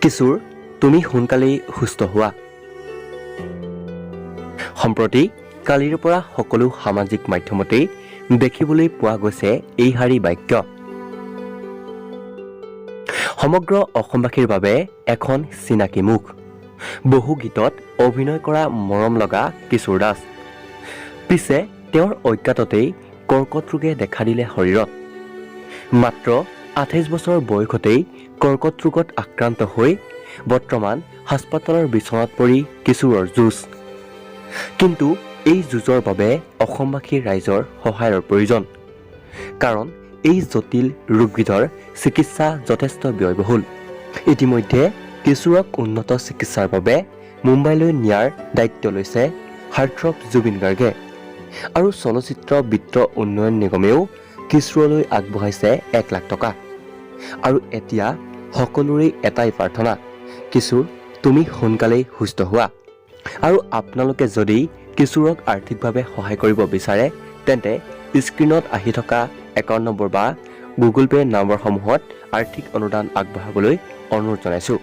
কিশোৰ, তুমি সোনকালেই সুস্থ হোৱা। সম্প্ৰতি কালিৰ পৰা সকলো সামাজিক মাধ্যমতেই দেখিবলৈ পোৱা গৈছে এইষাৰি বাক্য। সমগ্ৰ অসমবাসীৰ বাবে এখন চিনাকি মুখ, বহু গীতত অভিনয় কৰা মৰম লগা কিশোৰ দাস। পিছে তেওঁৰ অজ্ঞাততেই কৰ্কট ৰোগে দেখা দিলে শৰীৰত। মাত্ৰ 28 বছৰ বয়সতেই কৰ্কট ৰোগত আক্ৰান্ত হৈ বৰ্তমান হাস্পতালৰ বিচনাত পৰি কিশোৰৰ যুঁজ। কিন্তু এই যুঁজৰ বাবে অসমবাসীৰ ৰাইজৰ সহায়ৰ প্ৰয়োজন, কাৰণ এই জটিল ৰোগবিধৰ চিকিৎসা যথেষ্ট ব্যয়বহুল। ইতিমধ্যে কিশোৰক উন্নত চিকিৎসাৰ বাবে মুম্বাইলৈ নিয়াৰ দায়িত্ব লৈছে হাৰ্টথ্ৰব জুবিন গাৰ্গে, আৰু চলচ্চিত্ৰ বিত্ত উন্নয়ন নিগমেও কিশোৰলৈ আগবঢ়াইছে 1 লাখ টকা। আৰু এতিয়া সকলোৰে এটাই প্ৰাৰ্থনা, কিশোৰ তুমি সোনকালেই সুস্থ হোৱা। আৰু আপোনালোকে যদি কিশোৰক আৰ্থিকভাৱে সহায় কৰিব বিচাৰে তেন্তে স্ক্ৰীণত আহি থকা একাউণ্ট নম্বৰ বা গুগল পে' নম্বৰসমূহত আৰ্থিক অনুদান আগবঢ়াবলৈ অনুৰোধ জনাইছোঁ।